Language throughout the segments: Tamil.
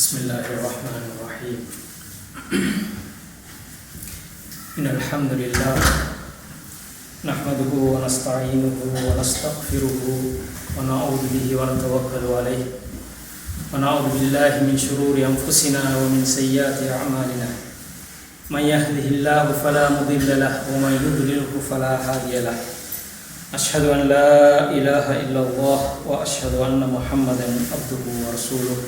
بسم الله الرحمن الرحيم إن الحمد لله نحمده ونستعينه ونستغفره ونعوذ به ونتوكل عليه ونعوذ بالله من شرور أنفسنا ومن سيئات أعمالنا من يهده الله فلا مضل له ومن يضلله فلا هادي له أشهد أن لا إله إلا الله وأشهد أن محمدا عبده ورسوله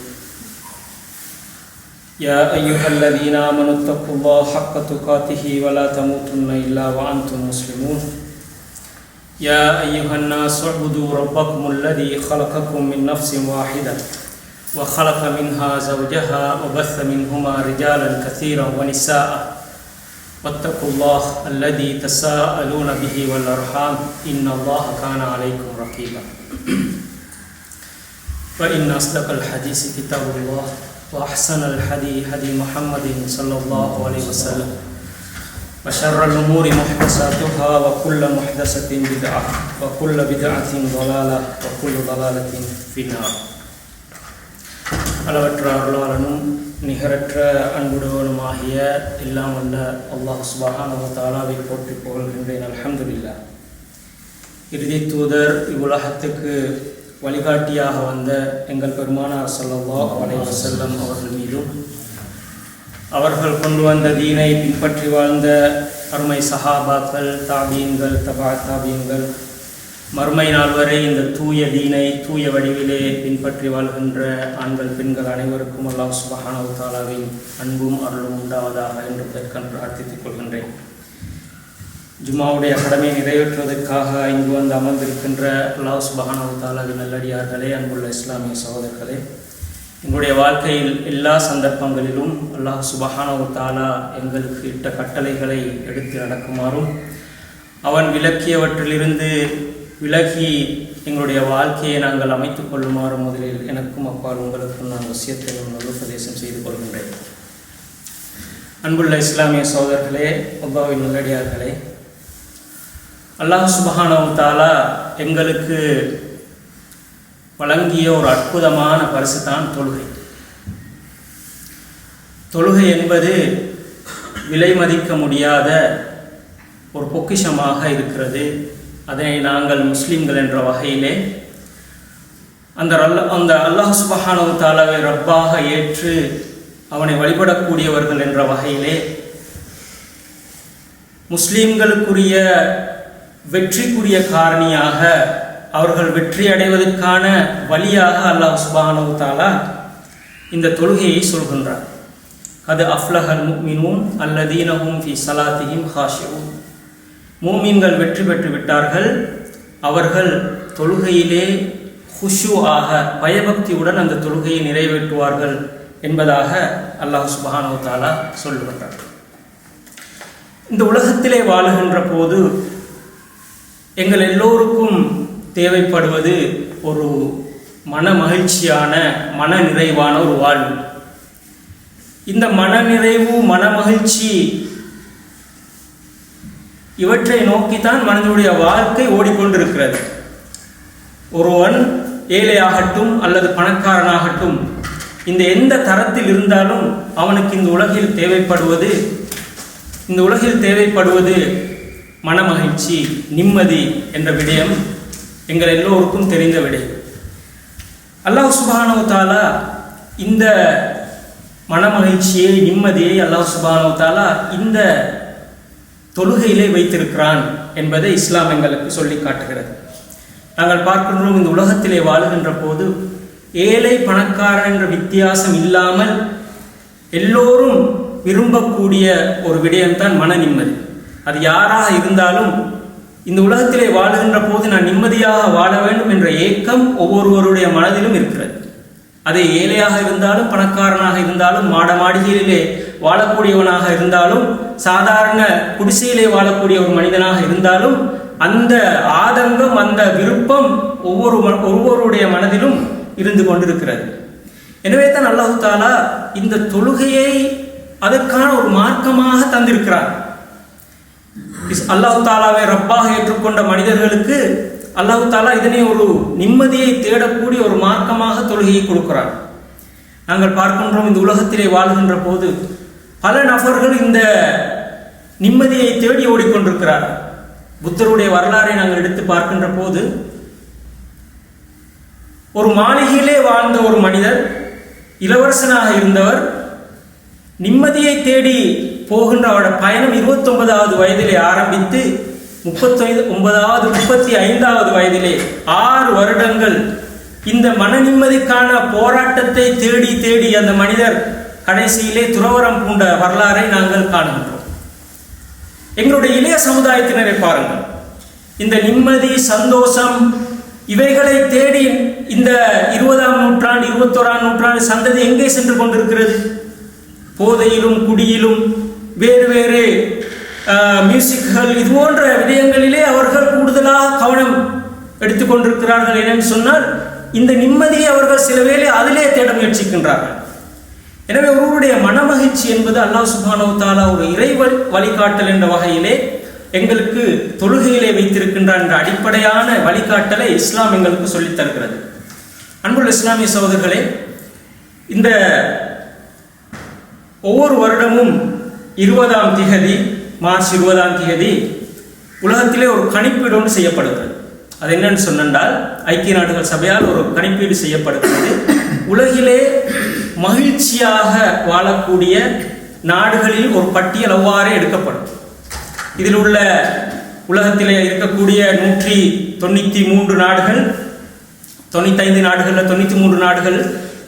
يا أيها الذين آمنوا اتقوا الله حق تقاته ولا تموتن إلا وأنتم مسلمون يا أيها الناس اعبدوا ربكم الذي خلقكم من نفس واحدة وخلق منها زوجها وبث منهما رجالا كثيرا ونساء واتقوا الله الذي تساءلون به والأرحام إن الله كان عليكم رقيبا فإن أصدق الحديث كتاب الله وأحسن الهدي هدي محمد صلى الله عليه وسلم وشر الأمور محدثاتها وكل محدثة بدعة وكل بدعة ضلالة وكل ضلالة في النار. அளவற்ற அருளாளனும் நிகரற்ற அன்புடையவனுமாகிய எல்லாம் வல்ல அல்லாஹ் சுப்ஹானஹு வ தஆலாவை போற்றி புகழ்கின்றேன். அல்ஹம்துலில்லாஹ். இறுதி தூதர் இவ்வுலகத்துக்கு வழிகாட்டியாக வந்த எங்கள் பெருமானார் ஸல்லல்லாஹு அலைஹி வஸல்லம் அவர்கள் மீதும் அவர்கள் கொண்டு வந்த தீனை பின்பற்றி வாழ்ந்த அருமை சஹாபாக்கள், தாபீன்கள், தபா தாபீன்கள், மறுமை நாள் வரை இந்த தூய தீனை தூய வடிவிலே பின்பற்றி வாழ்கின்ற ஆண்கள் பெண்கள் அனைவருக்கும் அல்லாஹ் சுப்ஹானஹு வ தஆலாவின் அன்பும் அருளும் உண்டாவதாக என்று பிரார்த்தித்துக் கொள்கின்றேன். ஜும்மாவுடைய கடமை நிறைவேற்றுவதற்காக இங்கு வந்து அமர்ந்திருக்கின்ற அல்லாஹ் சுப்ஹானஹு வ தஆலாவின் நல்லடியார்களே, அன்புள்ள இஸ்லாமிய சகோதரர்களே, எங்களுடைய வாழ்க்கையில் எல்லா சந்தர்ப்பங்களிலும் அல்லாஹ் சுப்ஹானஹு வ தஆலா எங்களுக்கு இட்ட கட்டளைகளை எடுத்து நடக்குமாறும் அவன் விலக்கியவற்றிலிருந்து விலகி எங்களுடைய வாழ்க்கையை நாங்கள் அமைத்துக் கொள்ளுமாறு முதலில் எனக்கும் அப்பால் உங்களுக்கும் நான் வசியத்தையும் நல்லுபதேசம் செய்து கொள்கின்றேன். அன்புள்ள இஸ்லாமிய சகோதரர்களே, அல்லாஹ்வின் நல்லடியார்களே, அல்லாஹ் சுப்ஹானஹு வ தஆலா எங்களுக்கு வழங்கிய ஒரு அற்புதமான பரிசு தான் தொழுகை. தொழுகை என்பது விலை மதிக்க முடியாத ஒரு பொக்கிஷமாக இருக்கிறது. அதனை நாங்கள் முஸ்லிம்கள் என்ற வகையிலே அந்த அல்லாஹ் சுப்ஹானஹு வ தஆலாவை ரப்பாக ஏற்று அவனை வழிபடக்கூடியவர்கள் என்ற வகையிலே முஸ்லிம்களுக்குரிய வெற்றிக்குரிய காரணியாக அவர்கள் வெற்றி அடைவதற்கான வழியாக அல்லாஹ் சுப்ஹானஹு வ தஆலா இந்த தொழுகையை சொல்கின்றார். அது அஃப்லஹல் முஃமினூன் அல்லதீன ஹும் ஃபீ ஸலாத்திஹிம் ஹாஷிஊன். மூமின்கள் வெற்றி பெற்று விட்டார்கள், அவர்கள் தொழுகையிலே ஹுஷூஆக பயபக்தியுடன் அந்த தொழுகையை நிறைவேற்றுவார்கள் என்பதாக அல்லாஹ் சுப்ஹானஹு வ தஆலா சொல்லுகின்றார். இந்த உலகத்திலே வாழுகின்ற போது எங்கள் எல்லோருக்கும் தேவைப்படுவது ஒரு மன மகிழ்ச்சியான மன நிறைவான ஒரு வாழ்வு. இந்த மன நிறைவு மன மகிழ்ச்சி இவற்றை நோக்கித்தான் மனிதனுடைய வாழ்க்கை ஓடிக்கொண்டிருக்கிறது. ஒருவன் ஏழையாகட்டும் அல்லது பணக்காரனாகட்டும், இந்த எந்த தரத்தில் இருந்தாலும் அவனுக்கு இந்த உலகில் தேவைப்படுவது மனமகிழ்ச்சி, நிம்மதி என்ற விடயம் எங்கள் எல்லோருக்கும் தெரிந்த விடயம். அல்லாஹ் சுப்ஹானஹு வ தஆலா இந்த மனமகிழ்ச்சியை, நிம்மதியை அல்லாஹ் சுப்ஹானஹு வ தஆலா இந்த தொழுகையிலே வைத்திருக்கிறான் என்பதை இஸ்லாம் எங்களுக்கு சொல்லி காட்டுகிறது. நாங்கள் பார்க்கின்றோம், இந்த உலகத்திலே வாழுகின்ற போது ஏழை பணக்காரன் என்ற வித்தியாசம் இல்லாமல் எல்லோரும் விரும்பக்கூடிய ஒரு விடயம்தான் மன நிம்மதி. அது யாராக இருந்தாலும் இந்த உலகத்திலே வாழுகின்ற போது நான் நிம்மதியாக வாழ வேண்டும் என்ற ஏக்கம் ஒவ்வொருவருடைய மனதிலும் இருக்கிறது. அது ஏழையாக இருந்தாலும் பணக்காரனாக இருந்தாலும், மாட மாளிகையிலே வாழக்கூடியவனாக இருந்தாலும், சாதாரண குடிசையிலே வாழக்கூடிய ஒரு மனிதனாக இருந்தாலும், அந்த ஆதங்கம், அந்த விருப்பம் ஒவ்வொருவருடைய மனதிலும் இருந்து கொண்டிருக்கிறது. எனவே தான் அல்லாஹ் தஆலா இந்த தொழுகையை அதற்கான ஒரு மார்க்கமாக தந்திருக்கிறார். அல்லாஹ் தஆலாவை ரப்பாக ஏற்றுக்கொண்ட மனிதர்களுக்கு அல்லாஹ் தஆலா இதனை ஒரு நிம்மதியை தேடக்கூடிய ஒரு மார்க்கமாக தொழுகையை கொடுக்கிறார். நாங்கள் பார்க்கின்றோம், இந்த உலகத்திலே வாழ்கின்ற போது பல நபர்கள் இந்த நிம்மதியை தேடி ஓடிக்கொண்டிருக்கிறார்கள். புத்தருடைய வரலாறை நாங்கள் எடுத்து பார்க்கின்ற போது ஒரு மாளிகையிலே வாழ்ந்த ஒரு மனிதர், இளவரசனாக இருந்தவர், நிம்மதியை தேடி போகின்ற அவருடைய பயணம் 29வது வயதிலே ஆரம்பித்து 35வது வயதிலே 6 வருடங்கள் இந்த மன நிம்மதிக்கான போராட்டத்தை தேடி தேடி அந்த மனிதர் கடைசியிலே துறவரம் பூண்ட வரலாறை நாங்கள் காணுகின்றோம். எங்களுடைய இளைய சமுதாயத்தினரை பாருங்கள், இந்த நிம்மதி, சந்தோஷம் இவைகளை தேடி இந்த 20ஆம் நூற்றாண்டு 21ஆம் நூற்றாண்டு சந்ததி எங்கே சென்று கொண்டிருக்கிறது? போதையிலும் குடியிலும் வேறு வேறு மியூசிக்குகள் இது போன்ற விடயங்களிலே அவர்கள் கூடுதலாக கவனம் எடுத்துக்கொண்டிருக்கிறார்கள். என்னன்னு சொன்னால், இந்த நிம்மதியை அவர்கள் சில வேளை அதிலே தேட முயற்சிக்கின்றார்கள். எனவே ஒருவருடைய மனமகிழ்ச்சி என்பது அல்லாஹ் சுப்ஹானஹு வ தஆலா ஒரு இறை வழிகாட்டல் என்ற வகையிலே எங்களுக்கு தொழுகையிலே வைத்திருக்கின்றார் என்ற அடிப்படையான வழிகாட்டலை இஸ்லாம் எங்களுக்கு சொல்லித் தருகிறது. அன்புள்ள இஸ்லாமிய சகோதரர்களே, இந்த ஒவ்வொரு வருடமும் 20ஆம் திகதி, மார்ச் 20ஆம் திகதி உலகத்திலே ஒரு கணிப்பீடு ஒன்று செய்யப்படுகிறது. அது என்னன்னு சொன்னால், ஐக்கிய நாடுகள் சபையால் ஒரு கணிப்பீடு செய்யப்படுகிறது. உலகிலே மகிழ்ச்சியாக வாழக்கூடிய நாடுகளில் ஒரு பட்டியல் அவ்வாறே எடுக்கப்படும். இதில் உள்ள உலகத்திலே இருக்கக்கூடிய 193 நாடுகள், 95 நாடுகள், 93 நாடுகள்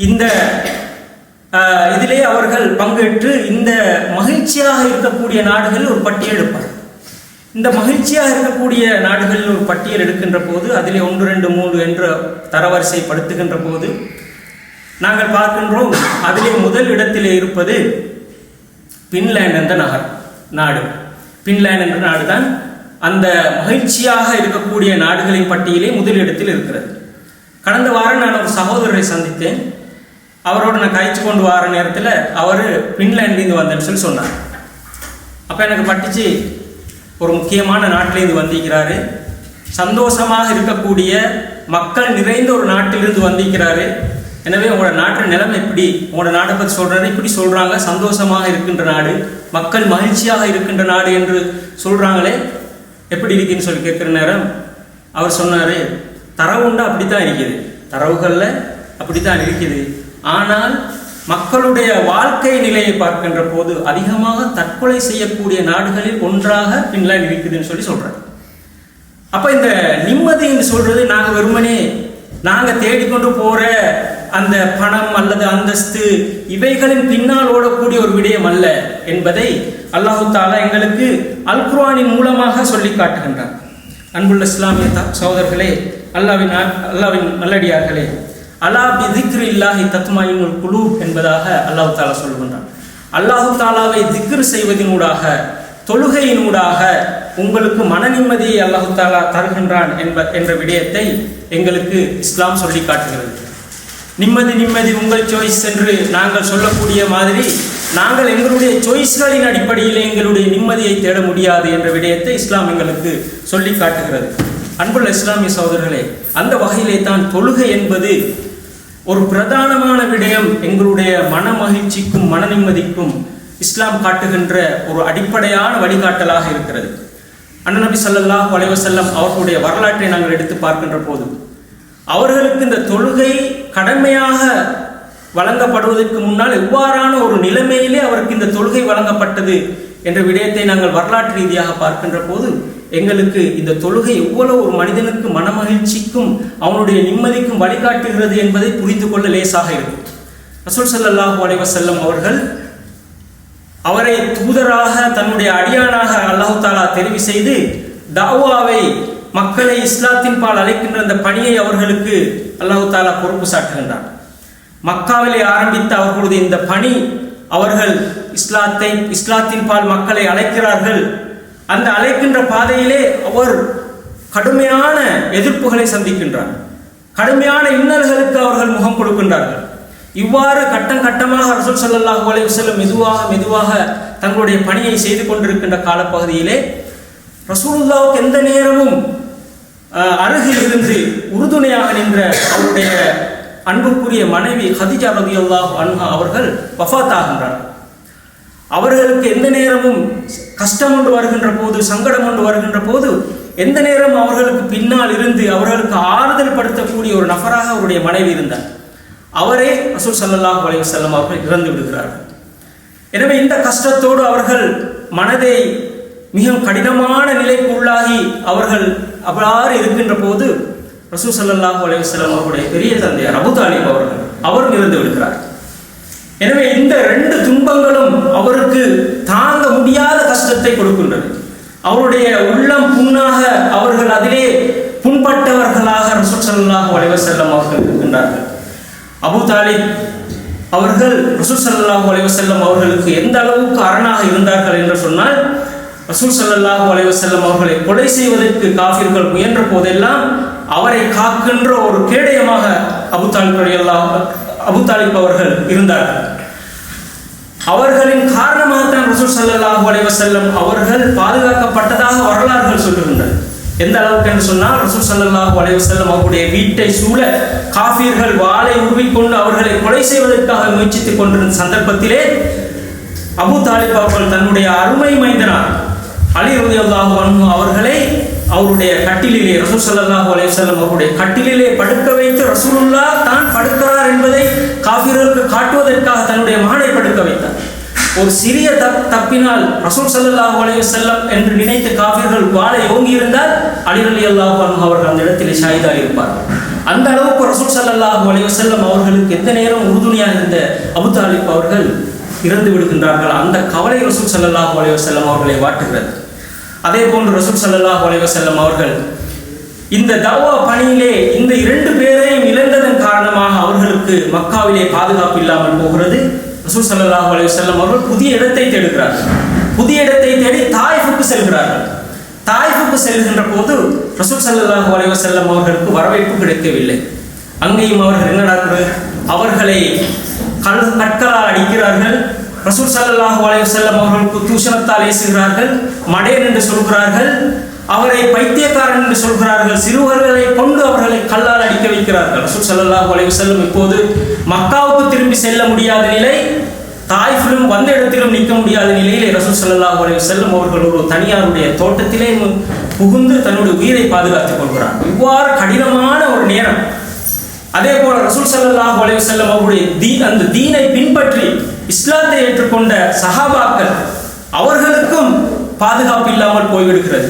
இந்த இதிலே அவர்கள் பங்கேற்று இந்த மகிழ்ச்சியாக இருக்கக்கூடிய நாடுகளில் ஒரு பட்டியல் எடுப்பார். இந்த மகிழ்ச்சியாக இருக்கக்கூடிய நாடுகளில் ஒரு பட்டியல் எடுக்கின்ற போது அதிலே 1, 2, 3 என்ற தரவரிசைப்படுத்துகின்ற போது நாங்கள் பார்க்கின்றோம், அதிலே முதல் இடத்திலே இருப்பது பின்லாந்து என்ற நாடு. பின்லாந்து என்ற நாடு தான் அந்த மகிழ்ச்சியாக இருக்கக்கூடிய நாடுகளின் பட்டியலே முதலிடத்தில் இருக்கிறது. கடந்த வாரம் நான் ஒரு சகோதரரை சந்தித்தேன். அவரோடு நான் கழிச்சு கொண்டு வர நேரத்தில் அவர் பின்லாண்டிலிருந்து வந்தேன்னு சொல்லி சொன்னார். அப்போ எனக்கு பட்டுச்சு, ஒரு முக்கியமான நாட்டிலேருந்து வந்திருக்கிறாரு, சந்தோஷமாக இருக்கக்கூடிய மக்கள் நிறைந்த ஒரு நாட்டிலிருந்து வந்திருக்கிறாரு. எனவே உங்களோட நாட்டின் நிலைமை எப்படி, உங்களோட நாட்டை பற்றி சொல்கிறாரு, இப்படி சொல்கிறாங்க, சந்தோஷமாக இருக்கின்ற நாடு, மக்கள் மகிழ்ச்சியாக இருக்கின்ற நாடு என்று சொல்கிறாங்களே, எப்படி இருக்குன்னு சொல்லி கேட்குற நேரம் அவர் சொன்னார், தரவுண்டா அப்படித்தான் இருக்குது, தரவுகளில் அப்படித்தான் இருக்குது. ஆனால் மக்களுடைய வாழ்க்கை நிலையை பார்க்கின்ற போது அதிகமாக தற்கொலை செய்யக்கூடிய நாடுகளில் ஒன்றாக பின்லாந்து இருக்குதுன்னு சொல்லி சொல்கிறார். அப்போ இந்த நிம்மதி என்று சொல்கிறது நாங்கள் வெறுமனே நாங்கள் தேடிக்கொண்டு போகிற அந்த பணம் அல்லது அந்தஸ்து இவைகளின் பின்னால் ஓடக்கூடிய ஒரு விடயம் அல்ல என்பதை அல்லாஹு தஆலா எங்களுக்கு அல் குர்ஆனின் மூலமாக சொல்லி காட்டுகின்றார். அன்புள்ள இஸ்லாமிய சகோதரர்களே, அல்லாஹ்வின் நல்லடியார்களே, அலா பி திக்ரில்லாஹி தத்மஇன்னுல் குலூப் என்பதாக அல்லாஹு தஆலா சொல்லுகின்றார். அல்லாஹு தஆலாவை திக்ர் செய்வதனூடாக, தொழுகையினூடாக உங்களுக்கு மன நிம்மதியை அல்லாஹு தஆலா தருகின்றான் என்ற விடயத்தை எங்களுக்கு இஸ்லாம் சொல்லி காட்டுகிறது. நிம்மதி உங்கள் சாய்ஸ் என்று நாங்கள் சொல்லக்கூடிய மாதிரி நாங்கள் எங்களுடைய சாய்ஸ்களின் அடிப்படையில் எங்களுடைய நிம்மதியை தேட முடியாது என்ற விடயத்தை இஸ்லாம் எங்களுக்கு சொல்லி காட்டுகிறது. அன்புள்ள இஸ்லாமிய சகோதரர்களே, அந்த வகையிலே தான் தொழுகை என்பது ஒரு பிரதானமான விடயம். எங்களுடைய மன மகிழ்ச்சிக்கும் மன நிம்மதிக்கும் இஸ்லாம் காட்டுகின்ற ஒரு அடிப்படையான வழிகாட்டலாக இருக்கிறது. அண்ணன் நபி ஸல்லல்லாஹு அலைஹி வஸல்லம் அவர்களுடைய வரலாற்றை நாங்கள் எடுத்து பார்க்கின்ற போது அவர்களுக்கு இந்த தொழுகை கடமையாக வழங்கப்படுவதற்கு முன்னால் எவ்வாறான ஒரு நிலைமையிலே அவருக்கு இந்த தொழுகை வழங்கப்பட்டது என்ற விடயத்தை நாங்கள் வரலாற்று ரீதியாக பார்க்கின்ற போது எங்களுக்கு இந்த தொழுகை எவ்வளவு ஒரு மனிதனுக்கு மனமகிழ்ச்சிக்கும் அவனுடைய நிம்மதிக்கும் வழிகாட்டுகிறது என்பதை புரிந்து கொள்ள லேசாக இருக்கும். ரசூல் ஸல்லல்லாஹு அலைஹி வஸல்லம் அவர்கள் அவரை தூதராக, தன்னுடைய அடியானாக அல்லாஹு தஆலா தெரிவு செய்து தாவாவை, மக்களை இஸ்லாத்தின் பால் அழைக்கின்ற அந்த பணியை அவர்களுக்கு அல்லாஹு தஆலா பொறுப்பு சாட்டுகின்றார். மக்காவிலே ஆரம்பித்த அவர்களுடைய இந்த பணி, அவர்கள் இஸ்லாத்தின் பால் மக்களை அழைக்கிறார்கள். அந்த அழைக்கின்ற பாதையிலே அவர் கடுமையான எதிர்ப்புகளை சந்திக்கின்றார். கடுமையான இன்னல்களுக்கு அவர்கள் முகம் கொடுக்கின்றார்கள். இவ்வாறு கட்டம் கட்டமாக ரசூல் ஸல்லல்லாஹு அலைஹி வஸல்லம் மெதுவாக தங்களுடைய பணியை செய்து கொண்டிருக்கின்ற காலப்பகுதியிலே ரசூலுல்லாஹ்வுக்கு எந்த நேரமும் அருகில் இருந்து உறுதுணையாக நின்ற அவருடைய அன்புக்குரிய மனைவி ஹதீஜா ரலியல்லாஹு அன்ஹா அவர்கள் வஃபாத் ஆகின்றார். அவர்களுக்கு எந்த நேரமும் கஷ்டம் ஒன்று வருகின்ற போது, சங்கடம் ஒன்று வருகின்ற போது, எந்த நேரம் அவர்களுக்கு பின்னால் இருந்து அவர்களுக்கு ஆறுதல் படுத்தக்கூடிய ஒரு நபராக அவருடைய மனைவி இருந்தார். அவரே ரசூல் ஸல்லல்லாஹு அலைஹி வஸல்லம் அவர்கள் இறந்து விடுகிறார்கள். எனவே இந்த கஷ்டத்தோடு அவர்கள் மனதை மிக கடினமான நிலைக்கு உள்ளாகி அவர்கள் அவ்வாறு இருக்கின்ற போது ரசூல் ஸல்லல்லாஹு அலைஹி வஸல்லம் அவருடைய பெரிய தந்தையார் அபூ தாலிப் அவரும் இறந்து விடுகிறார். எனவே இந்த ரெண்டு துன்பங்களும் அவருக்கு தாங்க முடியாத கஷ்டத்தை கொடுக்கின்றது. அவருடைய உள்ளம் புண்ணாக அவர்கள் அதிலே புண்பட்டவர்களாக ரசூல் ஸல்லல்லாஹு அலைஹி வஸல்லம் அவர்கள் இருக்கின்றார்கள். அபூ தாலிப் அவர்கள் ரசூல் ஸல்லல்லாஹு அலைஹி வஸல்லம் அவர்களுக்கு எந்த அளவுக்கு அரணாக இருந்தார்கள் என்று சொன்னால், ரசூல் ஸல்லல்லாஹு அலைஹி வஸல்லம் அவர்களை கொலை செய்வதற்கு காஃபிர்கள் முயன்ற போதெல்லாம் அவரை காக்கின்ற ஒரு கேடயமாக அபூ தாலிப் அவர்கள் இருந்தார்கள். அவர்களின் காரணமாகத்தான் ரசூல் ஸல்லல்லாஹு அலைஹி வஸல்லம் அவர்கள் பாதுகாக்கப்பட்டதாக வரலாறுகள் சொல்லுகின்றன. எந்த அளவுக்கு என்று சொன்னால், ரசூல் ஸல்லல்லாஹு அலைஹி வஸல்லம் அவருடைய வீட்டை சூழ காஃபிர்கள் வாளை உருவிக்கொண்டு அவர்களை கொலை செய்வதற்காக முயற்சித்துக் கொண்டிருந்த சந்தர்ப்பத்திலே அபூ தாலிப் அவர்கள் தன்னுடைய அருமை மைந்தனார் அலி ரலியல்லாஹு அன்ஹு அவர்களை அவருடைய கட்டிலிலே, ரசூல் ஸல்லல்லாஹு அலைஹி வஸல்லம் அவருடைய கட்டிலிலே படுக்க வைத்து ரசூலுல்லாஹ் தான் படுக்கிறார் என்பதை காஃபிர்களுக்கு காட்டுவதற்காக தன்னுடைய மகனை படுக்க வைத்தார். ஒரு சிறிய தப்பினால் ரசூல் ஸல்லல்லாஹு அலைஹி வஸல்லம் என்று நினைத்து காஃபிர்கள் வாளை ஓங்கி இருந்தால் அலி ரலியல்லாஹு அன்ஹு அவர்கள் அந்த இடத்திலே ஷஹீதாக இருப்பார். அந்த அளவுக்கு ரசூல் ஸல்லல்லாஹு அலைஹி வஸல்லம் அவர்களுக்கு எந்த நேரம் உறுதுணையாக இருந்த அபூ தாலிப் அவர்கள் இறந்து விடுகின்றார்கள். அந்த கவலை ரசூல் ஸல்லல்லாஹு அலைஹி வஸல்லம் அவர்களை வாட்டுகிறது. அதே போன்று ரசூல் ஸல்லல்லாஹு அலைஹி வஸல்லம் அவர்கள் இந்த தவா பணியிலே இந்த இரண்டு பேரையும் இழந்ததன் காரணமாக அவர்களுக்கு மக்காவிலே பாதுகாப்பு இல்லாமல் போகிறது. ரசூல் ஸல்லல்லாஹு அலைஹி வஸல்லம் அவர்கள் புதிய இடத்தை தேடுகிறார்கள். புதிய இடத்தை தேடி தாயிஃபுக்கு செல்கிறார்கள். தாயிஃபுக்கு செல்கின்ற போது ரசூல் ஸல்லல்லாஹு அலைஹி வஸல்லம் அவர்களுக்கு வரவேற்பு கிடைக்கவில்லை. அங்கேயும் அவர்கள் என்ன நடக்கிறது, அவர்களை கற்களால் அடிக்கிறார்கள். ரசூல் ஸல்லல்லாஹு அலைஹி வஸல்லம் அவர்களுக்கு தூஷணத்தால் ஏசுகிறார்கள், மடேன் என்று சொல்கிறார்கள், அவரை பைத்தியக்காரன் என்று சொல்கிறார்கள், சிறுவர்களை கொண்டு அவர்களை கல்லால் அடிக்க வைக்கிறார்கள். ரசூல் ஸல்லல்லாஹு அலைஹி வஸல்லம் இப்போது மக்காவுக்கு திரும்பி செல்ல முடியாத நிலை, தாயிஃபிலும் வந்த இடத்திலும் நிற்க முடியாத நிலையிலே ரசூல் ஸல்லல்லாஹு அலைஹி வஸல்லம் அவர்கள் ஒரு தனியாருடைய தோட்டத்திலே புகுந்து தன்னுடைய உயிரை பாதுகாத்துக் கொள்கிறார். இவ்வாறு கடினமான ஒரு நேரம். அதே போல ரசூல் ஸல்லல்லாஹு அலைஹி வஸல்லம் அவருடைய அந்த தீனை பின்பற்றி இஸ்லாத்தை ஏற்றுக்கொண்ட சஹாபாக்கள் அவர்களுக்கும் பாதுகாப்பு இல்லாமல் போய்விடுகிறது.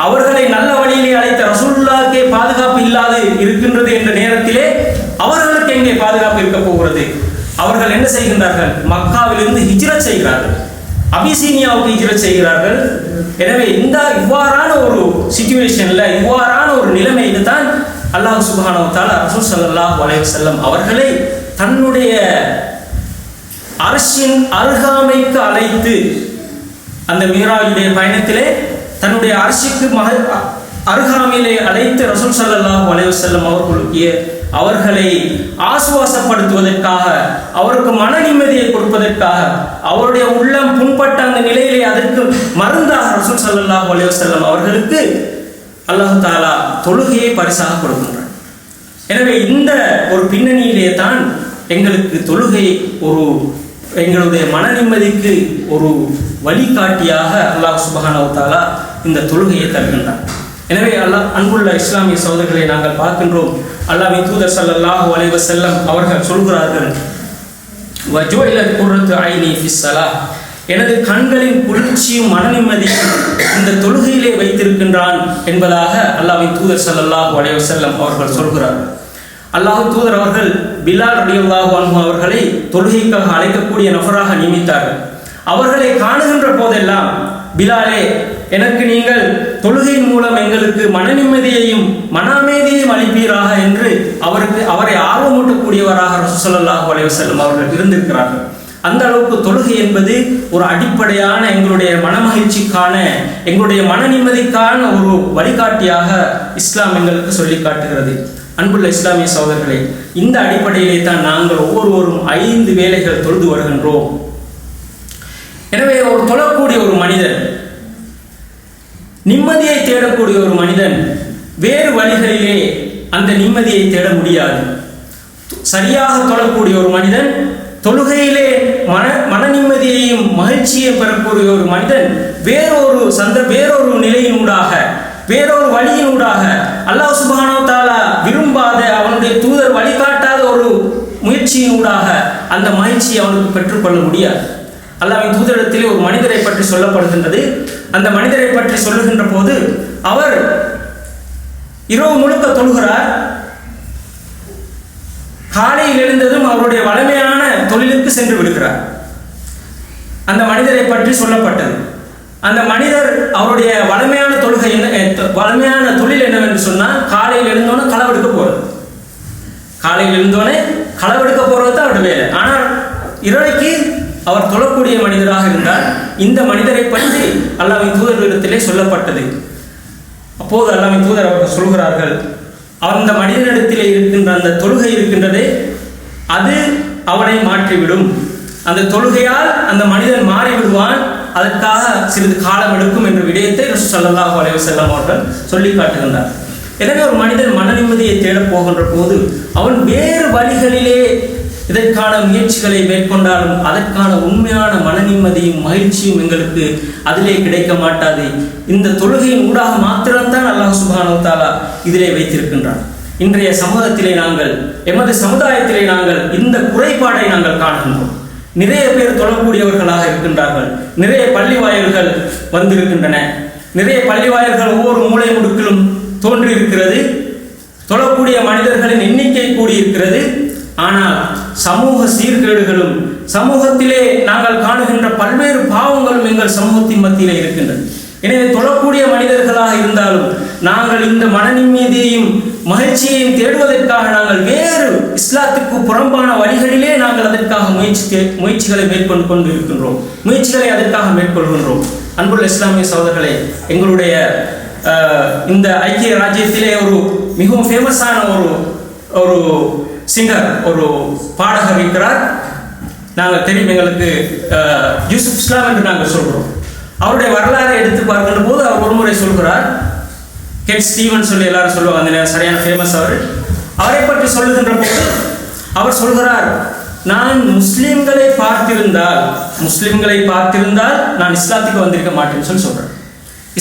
அவர்களை நல்ல வழியிலே அழைத்த ரசூலுல்லாஹ்க்கே பாதுகாப்பு இல்லாது இருக்கின்றது என்ற நேரத்திலே அவர்களுக்கு எங்கே பாதுகாப்பு இருக்க போகிறது? அவர்கள் என்ன செய்கின்றார்கள்? மக்காவிலிருந்து ஹிஜ்ரத் செய்கிறார்கள், அபிசீனியாவுக்கு ஹிஜ்ரத் செய்கிறார்கள். எனவே இவ்வாறான ஒரு சிச்சுவேஷன்ல, இவ்வாறான ஒரு நிலைமைக்கு தான் அல்லாஹ் சுப்ஹானஹு வ தஆலா ரசூல் ஸல்லல்லாஹு அலைஹி வஸல்லம் அவர்களை தன்னுடைய அர்ஷின் அருகாமைக்கு அழைத்து, அந்த மிராஜுடைய பயணத்திலே தன்னுடைய அர்ஷிக்கு அருகாமையிலே அழைத்து ரசூல் ஸல்லல்லாஹு அலைஹி வஸல்லம் அவர்களை ஆசுவாசப்படுத்துவதற்காக, அவருக்கு மன நிம்மதியை கொடுப்பதற்காக, அவருடைய உள்ளம் புண்பட்ட அந்த நிலையிலே அதற்கு மருந்தாக ரசூல் ஸல்லல்லாஹு அலைஹி வஸல்லம் அவர்களுக்கு அல்லாஹ் தஆலா தொழுகையை பரிசாக கொடுக்கின்றார். எனவே இந்த ஒரு பின்னணியிலே தான் எங்களுக்கு தொழுகை எங்களுடைய மன நிம்மதிக்கு ஒரு வழிகாட்டியாக அல்லாஹ் சுப்ஹானஹு வ தஆலா இந்த தொழுகையை தருகின்றார். எனவே அன்புள்ள இஸ்லாமிய சகோதரர்களை நாங்கள் பார்க்கின்றோம், அல்லாஹ்வின் தூதர் ஸல்லல்லாஹு அலைஹி வஸல்லம் அவர்கள் சொல்கிறார்கள், வஜுஇலத் குர்ரத்து ஐனி ஃபிஸ் ஸலாஹ், எனது கண்களின் குளிர்ச்சியும் மன நிம்மதியும் இந்த தொழுகையிலே வைத்திருக்கின்றான் என்பதாக அல்லாஹ்வின் தூதர் ஸல்லல்லாஹு அலைஹி வஸல்லம் அவர்கள் சொல்கிறார்கள். அல்லாஹ் தூதர் அவர்கள் பிலால் ரலியல்லாஹு அன்ஹு அவர்களை தொழுகைக்காக அழைக்கக்கூடிய நபராக நியமித்தார்கள். அவர்களை காணுகின்ற போதெல்லாம், பிலாலே, எனக்கு நீங்கள் தொழுகையின் மூலம் எங்களுக்கு மன நிம்மதியையும் மன அமைதியையும் அளிப்பீராக என்று அவரை ஆர்வமூட்டக்கூடியவராக ரசூல் ஸல்லல்லாஹு அலைஹி வஸல்லம் அவர்கள் இருந்திருக்கிறார்கள். அந்த அளவுக்கு தொழுகை என்பது ஒரு அடிப்படையான எங்களுடைய மனமகிழ்ச்சிக்கான, எங்களுடைய மன நிம்மதிக்கான ஒரு வழிகாட்டியாக இஸ்லாம் எங்களுக்கு சொல்லி காட்டுகிறது. அன்புள்ள இஸ்லாமிய சகோதரர்களே, இந்த அடிப்படையிலே தான் நாங்கள் ஒவ்வொருவரும் 5 வேளைகள் தொழுது வருகின்றோம். எனவே ஒரு தொழக்கூடிய ஒரு மனிதன், நிம்மதியை தேடக்கூடிய ஒரு மனிதன் வேறு வழிகளிலே அந்த நிம்மதியை தேட முடியாது. சரியாக தொழக்கூடிய ஒரு மனிதன், தொழுகையிலே மன நிம்மதியையும் மகிழ்ச்சியையும் பெறக்கூடிய ஒரு மனிதன் வேறொரு நிலையினூடாக, வேறொரு வழியினூடாக, அல்லாஹ் சுப்ஹானஹு வ தஆலா விரும்பாத, அவனுடைய தூதர் வழிகாட்டாத ஒரு முயற்சியினூடாக அந்த மகிழ்ச்சியை அவனுக்கு பெற்றுக்கொள்ள முடியாது. அல்லாஹ்வின் தூதரிடத்திலே ஒரு மனிதரை பற்றி சொல்லப்படுகின்றது. அந்த மனிதரை பற்றி சொல்லுகின்ற போது, அவர் இரவு முழுக்க தொழுகிறார். காலையில் எழுந்ததும் அவருடைய வலிமையான தொழிலுக்கு சென்று விடுகிறார். அந்த மனிதரை பற்றி சொல்லப்பட்டது. அந்த மனிதர் அவருடைய வலிமையான தொழில் என்னவென்று சொன்னால், காலையில் எழுந்தோன்னே களவெடுக்க போறது. காலையில் எழுந்தோன்னே களவெடுக்க போறது தான் அவருடைய வேலை. ஆனால் இரவைக்கு அவர் தொழக்கூடிய மனிதராக இருந்தால், இந்த மனிதரை பற்றி அல்லாஹ்வின் தூதரிடத்திலே சொல்லப்பட்டது. அப்போது அல்லாஹ்வின் தூதர் அவர்கள் சொல்கிறார்கள், அந்த மனிதனிடத்திலே இருக்கின்ற அந்த தொழுகை இருக்கின்றதே, அது அவனை மாற்றிவிடும். அந்த தொழுகையால் அந்த மனிதன் மாறிவிடுவான். அதற்காக சிறிது காலம் எடுக்கும் என்ற விடயத்தை ரசூல் ஸல்லல்லாஹு அலைஹி வஸல்லம் அவர்கள் சொல்லி காட்டுகின்றார். எனவே ஒரு மனிதன் மன நிம்மதியை தேடப் போகின்ற போது அவன் வேறு வழிகளிலே இதற்கான முயற்சிகளை மேற்கொண்டாலும் அதற்கான உண்மையான மன நிம்மதியும் மகிழ்ச்சியும் எங்களுக்கு அதிலே கிடைக்க மாட்டாது. இந்த தொழுகையின் ஊடாக மாத்திரம்தான் அல்லாஹ் சுப்ஹானஹு வ தஆலா இதிலே வைத்திருக்கின்றான். இன்றைய சமூகத்திலே நாங்கள், எமது சமுதாயத்திலே நாங்கள் இந்த குறைபாடை நாங்கள் காணுகின்றோம். நிறைய பேர் தொழக்கூடியவர்களாக இருக்கின்றார்கள். நிறைய பள்ளி வாயில்கள் வந்திருக்கின்றன. நிறைய பள்ளி வாயில்கள் ஒவ்வொரு மூலை முடுக்கிலும் தோன்றி இருக்கிறது. தொழக்கூடிய மனிதர்களின் எண்ணிக்கை கூடியிருக்கிறது. ஆனால் சமூக சீர்கேடுகளும் சமூகத்திலே நாங்கள் காணுகின்ற பல்வேறு பாவங்களும் எங்கள் சமூகத்தின் மத்தியிலே இருக்கின்றன. எனவே தொழக்கூடிய மனிதர்களாக இருந்தாலும் நாங்கள் இந்த மன நிம்மதியையும் மகிழ்ச்சியையும் தேடுவதற்காக நாங்கள் வேறு இஸ்லாத்துக்கு புறம்பான வழிகளிலே நாங்கள் அதற்காக முயற்சிகளை மேற்கொண்டு கொண்டு இருக்கின்றோம். முயற்சிகளை அதற்காக மேற்கொள்கின்றோம். அன்புள்ள இஸ்லாமிய சகோதரர்களே, எங்களுடைய இந்த ஐக்கிய ராஜ்யத்திலே ஒரு மிகவும் ஃபேமஸான ஒரு சிங்கர், ஒரு பாடகர் இருக்கிறார். நாங்கள் தெரியும், எங்களுக்கு யூசுப் இஸ்லாம் என்று நாங்கள் சொல்கிறோம். அவருடைய வரலாறை எடுத்து பார்க்கின்ற போது அவர் ஒரு முறை சொல்கிறார், கெட் ஸ்டீவன் சொல்லி எல்லாரும் சொல்லுவாங்க, அந்த நேரம் சரியான ஃபேமஸ். அவரை பற்றி சொல்லுகின்ற போது அவர் சொல்கிறார், நான் முஸ்லிம்களை பார்த்திருந்தால் நான் இஸ்லாத்துக்கு வந்திருக்க மாட்டேன்னு சொல்கிறேன்.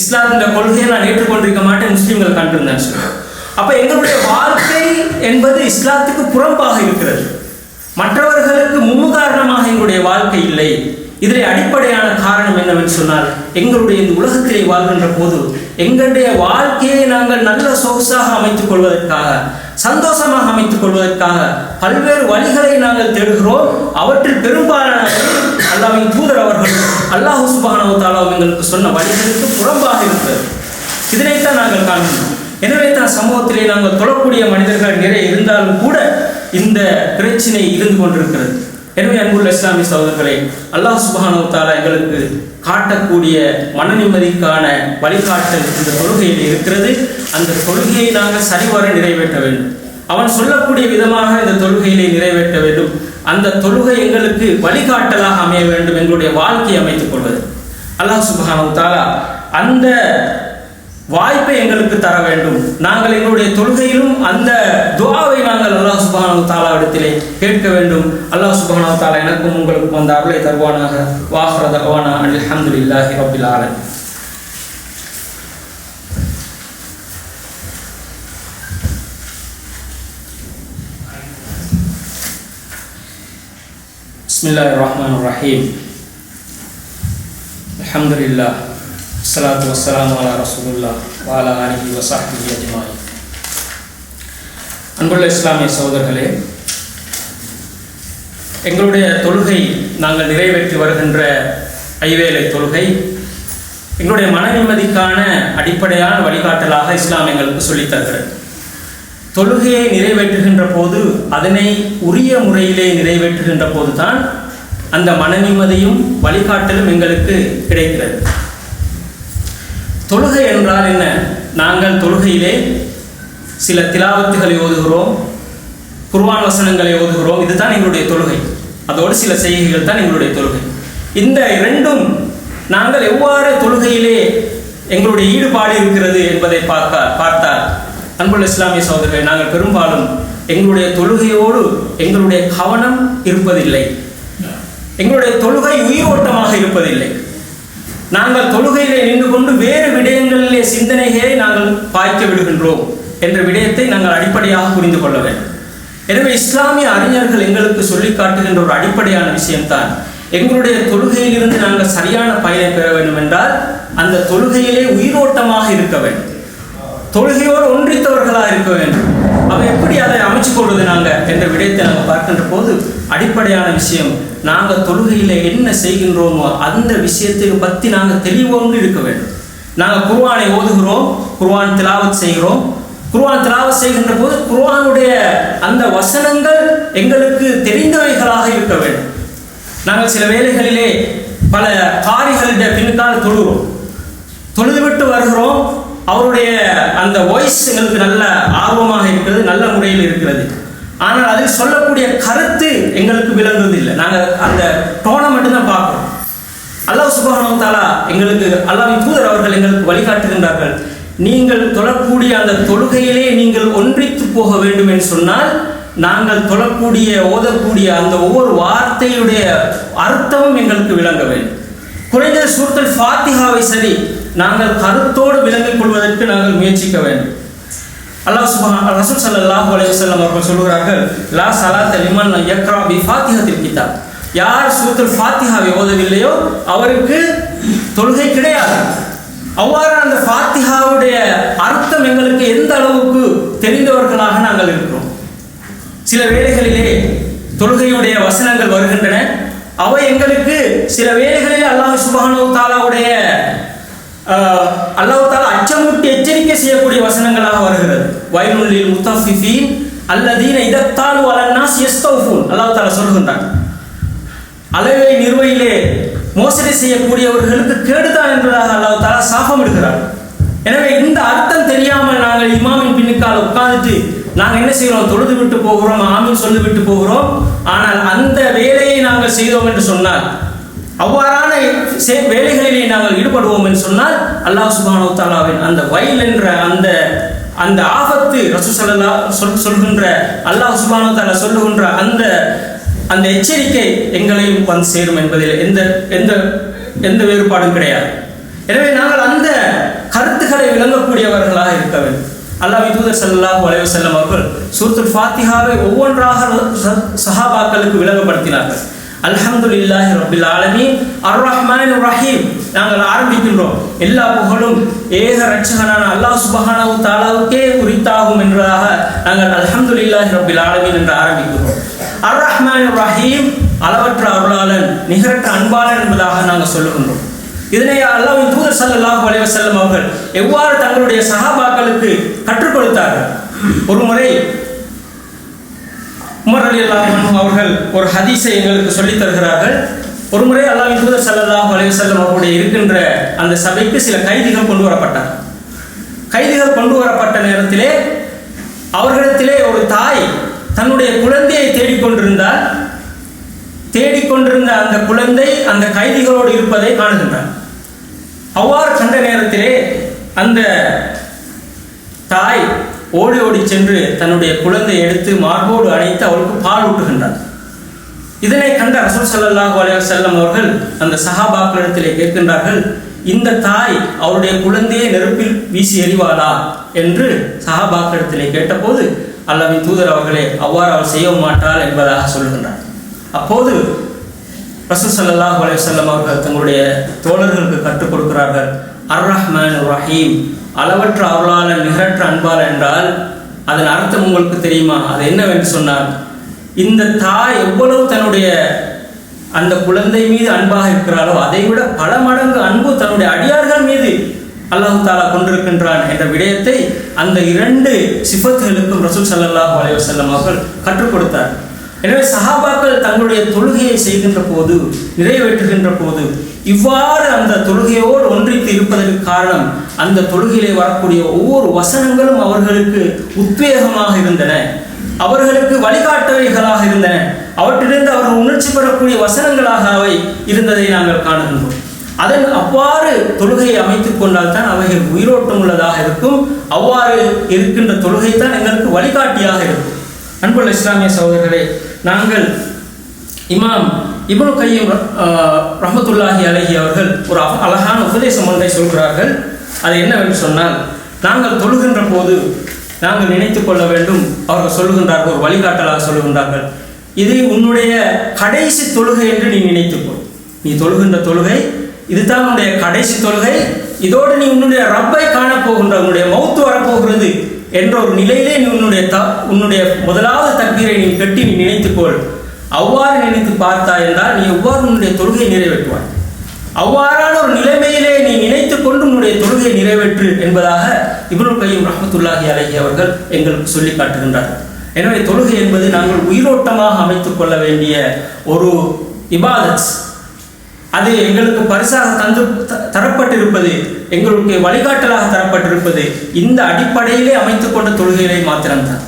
இஸ்லாத்தின் கொள்கையை நான் ஏற்றுக்கொண்டிருக்க மாட்டேன், முஸ்லிம்கள் கண்டிருந்தேன்னு சொல்கிறேன். அப்ப எங்களுடைய வாழ்க்கை என்பது இஸ்லாத்துக்கு புறம்பாக இருக்கிறது. மற்றவர்களுக்கு முன்னுதாரணமாக எங்களுடைய வாழ்க்கை இல்லை. இதில் அடிப்படையான காரணம் என்னவென்று சொன்னால், எங்களுடைய இந்த உலகத்திலே வாழ்கின்ற போது எங்களுடைய வாழ்க்கையை நாங்கள் நல்ல சொகுசாக அமைத்துக் கொள்வதற்காக, சந்தோஷமாக அமைத்துக் கொள்வதற்காக பல்வேறு வழிகளை நாங்கள் தேடுகிறோம். அவற்றில் பெரும்பாலான அல்லாஹ்வின் தூதர் அவர்கள் அல்லாஹ் சுப்ஹானஹு வ தஆலா எங்களுக்கு சொன்ன வழிகளுக்கு புறம்பாக இருக்கிறது. இதனைத்தான் நாங்கள் காண்கிறோம். எனவே தான் சமூகத்திலே நாங்கள் தொழக்கூடிய மனிதர்கள் நிறைய இருந்தாலும் கூட இந்த பிரச்சனை இருந்து கொண்டிருக்கிறது. எனவே அன்புள்ள இஸ்லாமிய சகோதரர்களே, அல்லாஹ் சுப்ஹானஹு வ தஆலா எங்களுக்கு காட்டக்கூடிய மன நிம்மதிக்கான வழிகாட்டல் இந்த தொழுகையில் இருக்கிறது. அந்த தொழுகையை நாங்கள் சரிவர நிறைவேற்ற வேண்டும். அவன் சொல்லக்கூடிய விதமாக இந்த தொழுகையிலே நிறைவேற்ற வேண்டும். அந்த தொழுகை எங்களுக்கு வழிகாட்டலாக அமைய வேண்டும். எங்களுடைய வாழ்க்கையை அமைத்துக் கொள்வது அல்லாஹ் சுப்ஹானஹு வ தஆலா அந்த வாய்ப்பை எங்களுக்கு தர வேண்டும். நாங்கள் எங்களுடைய தொழுகையிலும் அந்த துஆவை நாங்கள் அல்லாஹ் சுப்ஹானஹு வ தஆலா இடத்திலே கேட்க வேண்டும். அல்லாஹ் சுப்ஹானஹு வ தஆலா எனக்கும் உங்களுக்கும் அந்த அருளை தருவானாக. வாஹிர தஅவானா அல்ஹம்துலில்லாஹி ரப்பில் ஆலமீன். பிஸ்மில்லாஹிர் ரஹ்மானிர் ரஹீம். அல்ஹம்துலில்லாஹ் ஸலாத்து வஸ்ஸலாமு அலா ரசூலில்லாஹ் வ அலா ஆலிஹி வ ஸஹ்பிஹி அஜ்மாயின். அன்புள்ள இஸ்லாமிய சகோதரர்களே, எங்களுடைய தொழுகை நாங்கள் நிறைவேற்றி வருகின்ற ஐவேளை தொழுகை எங்களுடைய மன நிம்மதிக்கான அடிப்படையான வழிகாட்டலாக இஸ்லாம் எங்களுக்கு சொல்லித் தருகிறது. தொழுகையை நிறைவேற்றுகின்ற போது, அதனை உரிய முறையிலே நிறைவேற்றுகின்ற போது தான் அந்த மன நிம்மதியும் வழிகாட்டலும் எங்களுக்கு கிடைக்கிறது. தொழுகை என்றால் என்ன? நாங்கள் தொழுகையிலே சில திலாவத்துகளை ஓதுகிறோம், குர்ஆன் வசனங்களை ஓதுகிறோம். இதுதான் எங்களுடைய தொழுகை. அதோடு சில செய்கைகள் தான் எங்களுடைய தொழுகை. இந்த இரண்டும் நாங்கள் எவ்வாறு தொழுகையிலே எங்களுடைய ஈடுபாடு இருக்கிறது என்பதை பார்த்தால், அன்புள்ள இஸ்லாமிய சகோதரர்களை, நாங்கள் பெரும்பாலும் எங்களுடைய தொழுகையோடு எங்களுடைய கவனம் இருப்பதில்லை. எங்களுடைய தொழுகை உயிரோட்டமாக இருப்பதில்லை. நாங்கள் தொழுகையிலே நின்று கொண்டு வேறு விடயங்களிலே சிந்தனைகளை நாங்கள் பாய்க்க விடுகின்றோம் என்ற விடயத்தை நாங்கள் அடிப்படையாக புரிந்து கொள்ள வேண்டும். எனவே இஸ்லாமிய அறிஞர்கள் எங்களுக்கு சொல்லி காட்டுகின்ற ஒரு அடிப்படையான விஷயம்தான், எங்களுடைய தொழுகையிலிருந்து நாங்கள் சரியான பயனை பெற வேண்டும் என்றால் அந்த தொழுகையிலே உயிரோட்டமாக இருக்க வேண்டும், தொழுகையோடு ஒன்றித்தவர்களாக இருக்க வேண்டும். அவை எப்படி அதை அமைச்சு கொள்வது நாங்கள் என்ற விடயத்தை நாங்கள் பார்க்கின்ற போது அடிப்படையான விஷயம், நாங்கள் தொழுகையில் என்ன செய்கின்றோமோ அந்த விஷயத்தை பற்றி நாங்கள் தெளிவோடு இருக்க வேண்டும். நாங்கள் குர்ஆனை ஓதுகிறோம், குர்ஆன் திலாவத் செய்கிறோம். குர்ஆன் திலாவத் செய்கின்ற போது குர்ஆனுடைய அந்த வசனங்கள் எங்களுக்கு தெரிந்தவைகளாக இருக்க வேண்டும். நாங்கள் சில வேளைகளிலே பல காரிகளுடைய பின்னால் தொழுகிறோம், தொழுதுவிட்டு வருகிறோம். அவருடைய அந்த வாய்ஸ் எங்களுக்கு நல்ல ஆர்வமாக இருக்கிறது, நல்ல முறையில் இருக்கிறது. ஆனால் அதில் சொல்லக்கூடிய கருத்து எங்களுக்கு விளங்குவதில்லை. நாங்கள் அந்த டோனை மட்டும்தான் பார்க்கிறோம். அல்லாஹ் சுப்ஹானஹு வ தஆலா எங்களுக்கு, அல்லாஹ்வின் தூதர் அவர்கள் எங்களுக்கு வழிகாட்டுகின்றார்கள், நீங்கள் தொழக்கூடிய அந்த தொழுகையிலே நீங்கள் ஒன்றித்து போக வேண்டும் என்று சொன்னால் நாங்கள் தொழக்கூடிய ஓதக்கூடிய அந்த ஒவ்வொரு வார்த்தையுடைய அர்த்தமும் எங்களுக்கு விளங்க வேண்டும். குறைந்தது சூரத்துல் ஃபாத்திஹாவை சரி நாங்கள் கருத்தோடு விளங்கிக் கொள்வதற்கு நாங்கள் முயற்சிக்க வேண்டும். ரசூல் ஸல்லல்லாஹு அலைஹி வஸல்லம் அவர்கள் சொல்கிறார்கள், லா ஸலாத்த லிமன் யக்ரா பி ஃபாத்திஹத்தில் கிதாப். யார் சூரத்துல் ஃபாத்திஹாவை ஓதவில்லையோ அவருக்கு தொழுகை கிடையாது. அவ்வாறு அந்த ஃபாத்திஹாவுடைய அர்த்தம் எங்களுக்கு எந்த அளவுக்கு தெரிந்தவர்களாக நாங்கள் இருக்கிறோம். சில வேளைகளிலே தொழுகையுடைய வசனங்கள் வருகின்றன, அவை எங்களுக்கு சில வேளைகளில் அல்லாஹ் சுப்ஹானஹு வ தஆலாவுடைய அல்லாஹ் தஆலா அச்சமூட்டி எச்சரிக்கை செய்யக்கூடிய வசனங்களாக வருகிறது. வைலுல் லில் முத்தஃபிஃபீன் அல்லதீன இதத்தாலு அலன் நாஸ் யஸ்தௌஃபூன். அல்லாஹ் தஆலா சொல்கின்றான், அளவை நிறுவையிலே மோசடி செய்யக்கூடியவர்களுக்கு கேடுதான் என்பதாக அல்லாஹ் தஆலா சாபம் எடுக்கிறார். எனவே இந்த அர்த்தம் தெரியாமல் நாங்கள் இமாமின் பின்னுக்கால் உட்கார்ந்துட்டு நாங்கள் என்ன செய்கிறோம், தொழுது விட்டு போகிறோம், ஆமீன் சொல்லி விட்டு போகிறோம். ஆனால் அந்த வேலையை நாங்கள் செய்தோம் என்று சொன்னால், அவ்வாறான வேலைகளிலே நாங்கள் ஈடுபடுவோம் என்று சொன்னால் அல்லாஹ் சுப்ஹானஹு வ தஆலாவின் அந்த வயல் என்ற அந்த ஆபத்து ரசூல் ஸல்லல்லாஹு சொல்கின்ற, அல்லாஹ் சுப்ஹானஹு வ தஆலா சொல்லுகின்ற அந்த எச்சரிக்கை எங்களையும் வந்து சேரும் என்பதில் எந்த வேறுபாடும் கிடையாது. எனவே நாங்கள் அந்த கருத்துக்களை விளங்கக்கூடியவர்களாக இருக்க வேண்டும். அல்லாஹ்வின் தூதர் ஸல்லல்லாஹு அலைஹி வஸல்லம் அவர்கள் சூரத்துல் ஃபாத்திஹாவை ஒவ்வொன்றாக சஹாபாக்களுக்கு விளங்கப்படுத்தினார்கள். அல்ஹம்துலில்லாஹி ரப்பில் ஆலமீன் அர் ரஹ்மானிர் ரஹீம். நாங்கள் ஆரம்பிக்கின்றோம், எல்லா புகழும் ஏக ரட்சகனான அல்லாஹ் சுப்ஹானஹு வ தஆலாவுக்கே உரித்தாகும் என்பதாக நாங்கள் அல்ஹம்துலில்லாஹி ரப்பில் ஆலமீன் என்று ஆரம்பிக்கிறோம். அர் ரஹ்மானிர் ரஹீம், அளவற்ற அருளாளன் நிகரற்ற அன்பாளன் என்பதாக நாங்கள் சொல்லுகின்றோம். இதனை அல்லாஹ்வின் தூதர் ஸல்லல்லாஹு அலைஹி வஸல்லம் அவர்கள் எவ்வாறு தங்களுடைய சஹாபாக்களுக்கு கற்றுக் கொடுத்தார்கள். ஒரு முறை உமர் ரலியல்லாஹு அன்ஹு அவர்கள் ஒரு ஹதீஸை எங்களுக்கு சொல்லித் தருகிறார்கள். ஒரு முறை அல்லாஹ்வின் தூதர் ஸல்லல்லாஹு அலைஹி வஸல்லம் அவர்களுடைய இருக்கின்ற அந்த சபைக்கு சில கைதிகள் கொண்டு வரப்பட்டார். கைதிகள் கொண்டு வரப்பட்ட நேரத்திலே அவர்களிடத்திலே ஒரு தாய் தன்னுடைய குழந்தையை தேடிக்கொண்டிருந்தால், தேடிக்கொண்டிருந்த அந்த குழந்தை அந்த கைதிகளோடு இருப்பதை காணுகின்றார். அவ்வாறு கண்ட நேரத்திலே அந்த தாய் ஓடி ஓடி சென்று தன்னுடைய குழந்தையை எடுத்து மார்போடு அணைத்து அவளுக்கு பால் ஊட்டுகின்றார். இதனை கண்ட ரசூல் ஸல்லல்லாஹு அலைஹி வஸல்லம் அவர்கள் அந்த சஹாபாக்களிடத்திலே கேட்கின்றார்கள், இந்த தாய் அவருடைய குழந்தையை நெருப்பில் வீசி எறிவாளா என்று சஹாபாக்களிடத்திலே கேட்டபோது அல்லாஹ்வின் தூதர் அவர்களே, அவ்வாறு அவள் செய்ய மாட்டாள் என்பதாக சொல்கின்றார். அப்போது ரசூல் ஸல்லல்லாஹு அலைஹி வஸல்லம் அவர்கள் தங்களுடைய தோழர்களுக்கு கற்றுக் கொடுக்கிறார்கள், அர் ரஹ்மானிர் ரஹீம், அளவற்ற அருளாளன் நிகரற்ற அன்பாளன் என்றால் அதன் அர்த்தம் உங்களுக்கு தெரியுமா? அது என்னவென்று சொன்னால், இந்த தாய் எவ்வளவு தன்னுடைய அந்த குழந்தை மீது அன்பாக இருக்கிறாளோ அதை விட பல மடங்கு அன்பு தன்னுடைய அடியார்கள் மீது அல்லாஹ் தஆலா கொண்டிருக்கின்றான் என்ற விடயத்தை அந்த இரண்டு சிஃபத்துகளுக்கும் ரசூல் ஸல்லல்லாஹு அலைஹி வஸல்லம் அவர்கள் கற்றுக் கொடுத்தார். எனவே சஹாபாக்கள் தங்களுடைய தொழுகையை செய்கின்ற போது, நிறைவேற்றுகின்ற போது இவ்வாறு அந்த தொழுகையோடு ஒன்றித்து இருப்பதற்கு காரணம், அந்த தொழுகையிலே வரக்கூடிய ஒவ்வொரு வசனங்களும் அவர்களுக்கு உத்வேகமாக இருந்தன, அவர்களுக்கு வழிகாட்டவைகளாக இருந்தன, அவற்றிலிருந்து அவர்கள் உணர்ச்சி பெறக்கூடிய வசனங்களாக அவை இருந்ததை நாங்கள் காணுகின்றோம். அதன் அவ்வாறு தொழுகையை அமைத்துக் கொண்டால் தான் அவைகள் உயிரோட்டம் உள்ளதாக இருக்கும். அவ்வாறு இருக்கின்ற தொழுகை தான் எங்களுக்கு வழிகாட்டியாக இருக்கும். அன்புள்ள இஸ்லாமிய சகோதரர்களே, நாங்கள் இமாம் இப்னு கையிம் ரஹ்மத்துல்லாஹி அலைஹி அவர்கள் ஒரு அழகான உபதேசம் ஒன்றை சொல்கிறார்கள். அது என்னவென்று சொன்னால், நாங்கள் தொழுகின்ற போது நாங்கள் நினைத்து கொள்ள வேண்டும். அவர்கள் சொல்லுகின்றார்கள், ஒரு வழிகாட்டலாக சொல்லுகின்றார்கள், இது உன்னுடைய கடைசி தொழுகை என்று நீ நினைத்துக்கொள். நீ தொழுகின்ற தொழுகை இதுதான் உன்னுடைய கடைசி தொழுகை. இதோடு நீ உன்னுடைய ரப்பை காணப்போகின்ற, உன்னுடைய மௌத்து வரப்போகிறது என்ற ஒரு நிலையிலே நீ உன்னுடைய முதலாவது தக்பீரை நீ கட்டி நீ நினைத்துக்கொள். அவ்வாறு நினைத்து பார்த்தாய் என்றால் நீ எவ்வாறு உன்னுடைய தொழுகையை நிறைவேற்றுவாய்? அவ்வாறான ஒரு நிலைமையிலே நீ நினைத்து கொண்டு உன்னுடைய தொழுகையை நிறைவேற்று என்பதாக இப்னு கையிம் ரஹ்மத்துல்லாஹி அலைஹி அவர்கள் எங்களுக்கு சொல்லி காட்டுகின்றார்கள். எனவே தொழுகை என்பது நாங்கள் உயிரோட்டமாக அமைத்துக் கொள்ள வேண்டிய ஒரு இபாதத். அது எங்களுக்கு பரிசாக தரப்பட்டிருப்பது, எங்களுக்கு வழிகாட்டலாக தரப்பட்டிருப்பது இந்த அடிப்படையிலே அமைத்துக் கொண்ட தொழுகைகளை மாத்திரம்தான்.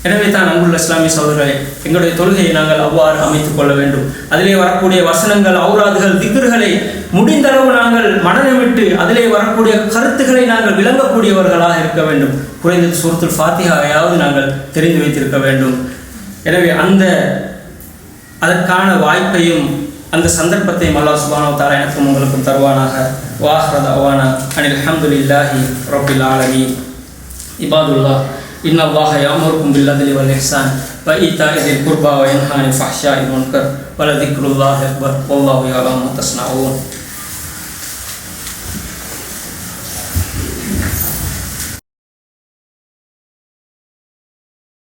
எனவே தான் அன்புள்ள இஸ்லாமிய சகோதரர்களே, எங்களுடைய தொழுகையை நாங்கள் அவ்வாறு அமைத்துக் கொள்ள வேண்டும். அதிலே வரக்கூடிய வசனங்கள், ஔராதுகள், திக்ருகளை முடிந்தளவு நாங்கள் மனநமிட்டு அதிலே வரக்கூடிய கருத்துக்களை நாங்கள் விளங்கக்கூடியவர்களாக இருக்க வேண்டும். குறைந்தது சூரத்துல் ஃபாத்திஹாவையாவது நாங்கள் தெரிந்து வைத்திருக்க வேண்டும். எனவே அதற்கான வாய்ப்பையும் அந்த சந்தர்ப்பத்தையும் அல்லாஹ் சுப்ஹானஹு வ தஆலா எனக்கும் உங்களுக்கும் தருவானாக. வாஹிரு தஅவானா அனில் ஹம்துலில்லாஹி ரப்பில் ஆலமீன். இபாதுல்லாஹ், இன்னல்லாஹ யஅமுருக்கும் பில் அத்லி வல் இஹ்சான் வ ஈதாஇ ذில் குர்பா வ யன்ஹா அனில் ஃபஹ்ஷாஇ வல் முன்கர் வ லذிக்ருல்லாஹி அக்பர் வல்லாஹு யஅலமு மா தஸ்னஊன்.